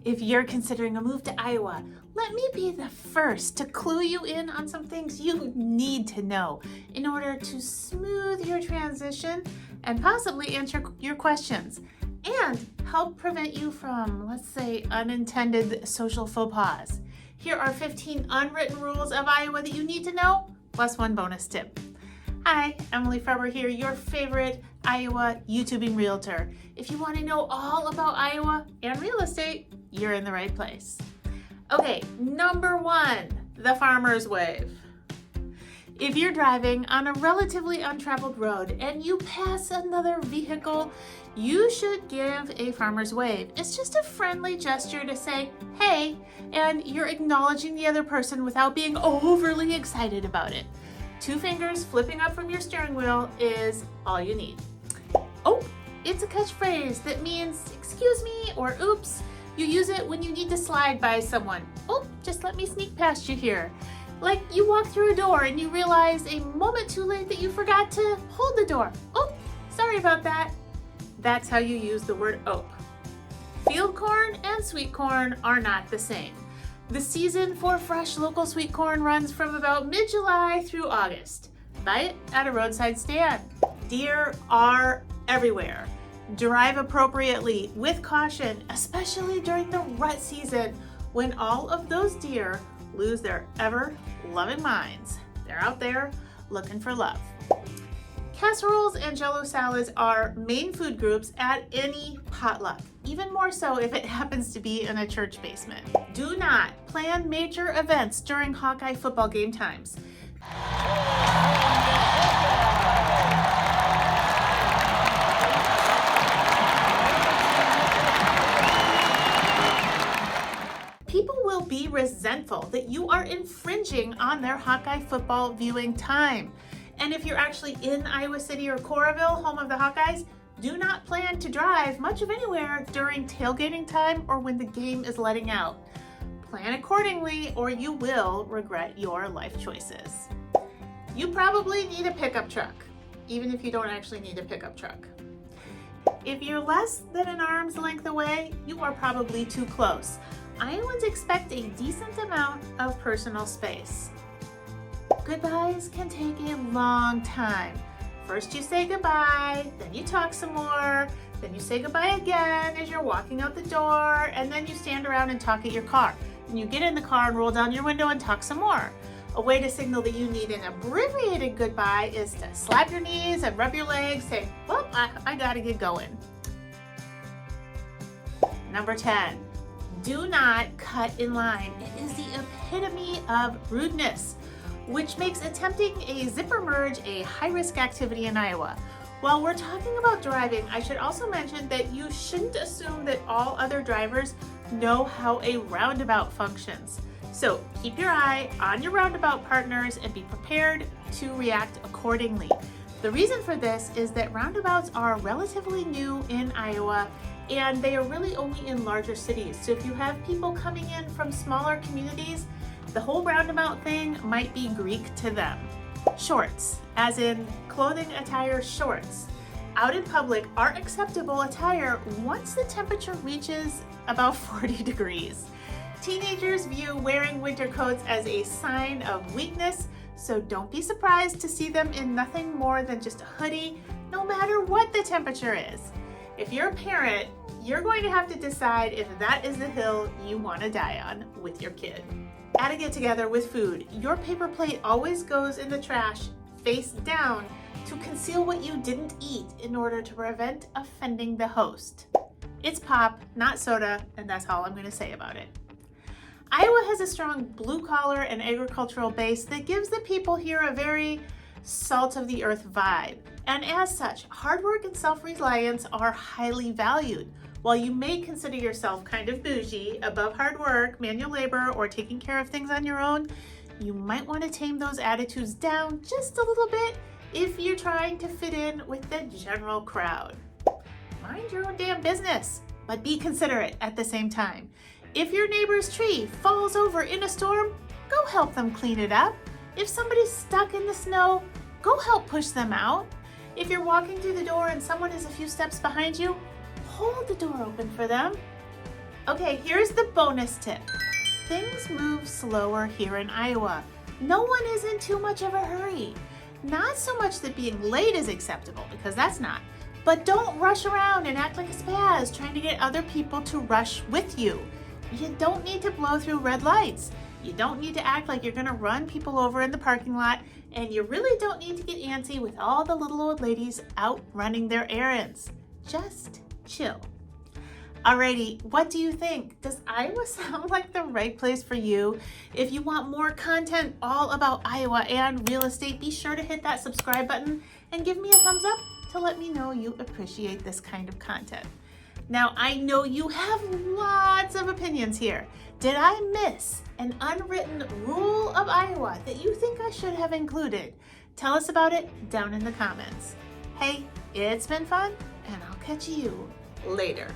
If you're considering a move to Iowa, let me be the first to clue you in on some things you need to know in order to smooth your transition and possibly answer your questions and help prevent you from, let's say, unintended social faux pas. Here are 15 unwritten rules of Iowa that you need to know, plus one bonus tip. Hi, Emily Farber here, your favorite Iowa YouTubing realtor. If you want to know all about Iowa and real estate, you're in the right place. Okay, number one, the farmer's wave. If you're driving on a relatively untraveled road and you pass another vehicle, you should give a farmer's wave. It's just a friendly gesture to say, hey, and you're acknowledging the other person without being overly excited about it. 2 fingers flipping up from your steering wheel is all you need. Oh, it's a catchphrase that means excuse me or oops. You use it when you need to slide by someone. Oh, just let me sneak past you here. Like you walk through a door and you realize a moment too late that you forgot to hold the door. Oh, sorry about that. That's how you use the word ope. Field corn and sweet corn are not the same. The season for fresh local sweet corn runs from about mid-July through August. Buy it at a roadside stand. Deer are everywhere. Drive appropriately with caution, especially during the rut season when all of those deer lose their ever-loving minds. They're out there looking for love. Casseroles and Jell-O salads are main food groups at any potluck, even more so if it happens to be in a church basement. Do not plan major events during Hawkeye football game times. People will be resentful that you are infringing on their Hawkeye football viewing time. And if you're actually in Iowa City or Coralville, home of the Hawkeyes, do not plan to drive much of anywhere during tailgating time or when the game is letting out. Plan accordingly or you will regret your life choices. You probably need a pickup truck, even if you don't actually need a pickup truck. If you're less than an arm's length away, you are probably too close. Iowans expect a decent amount of personal space. Goodbyes can take a long time. First you say goodbye, then you talk some more, then you say goodbye again as you're walking out the door, and then you stand around and talk at your car. And you get in the car and roll down your window and talk some more. A way to signal that you need an abbreviated goodbye is to slap your knees and rub your legs, say, well, I gotta get going. Number 10, do not cut in line. It is the epitome of rudeness, which makes attempting a zipper merge a high-risk activity in Iowa. While we're talking about driving, I should also mention that you shouldn't assume that all other drivers know how a roundabout functions. So keep your eye on your roundabout partners and be prepared to react accordingly. The reason for this is that roundabouts are relatively new in Iowa and they are really only in larger cities. So if you have people coming in from smaller communities, the whole roundabout thing might be Greek to them. Shorts, as in clothing attire shorts, out in public are acceptable attire once the temperature reaches about 40 degrees. Teenagers view wearing winter coats as a sign of weakness, so don't be surprised to see them in nothing more than just a hoodie, no matter what the temperature is. If you're a parent, you're going to have to decide if that is the hill you want to die on with your kid. At a get-together with food, your paper plate always goes in the trash face down to conceal what you didn't eat in order to prevent offending the host. It's pop, not soda, and that's all I'm going to say about it. Iowa has a strong blue-collar and agricultural base that gives the people here a very salt-of-the-earth vibe. And as such, hard work and self-reliance are highly valued. While you may consider yourself kind of bougie, above hard work, manual labor, or taking care of things on your own, you might want to tame those attitudes down just a little bit if you're trying to fit in with the general crowd. Mind your own damn business, but be considerate at the same time. If your neighbor's tree falls over in a storm, go help them clean it up. If somebody's stuck in the snow, go help push them out. If you're walking through the door and someone is a few steps behind you, hold the door open for them. Okay, here's the bonus tip. Things move slower here in Iowa. No one is in too much of a hurry. Not so much that being late is acceptable, because that's not. But don't rush around and act like a spaz trying to get other people to rush with you. You don't need to blow through red lights. You don't need to act like you're going to run people over in the parking lot. And you really don't need to get antsy with all the little old ladies out running their errands. Just chill. Alrighty, what do you think? Does Iowa sound like the right place for you? If you want more content all about Iowa and real estate, be sure to hit that subscribe button and give me a thumbs up to let me know you appreciate this kind of content. Now, I know you have lots of opinions here. Did I miss an unwritten rule of Iowa that you think I should have included? Tell us about it down in the comments. Hey, it's been fun, and I'll catch you later.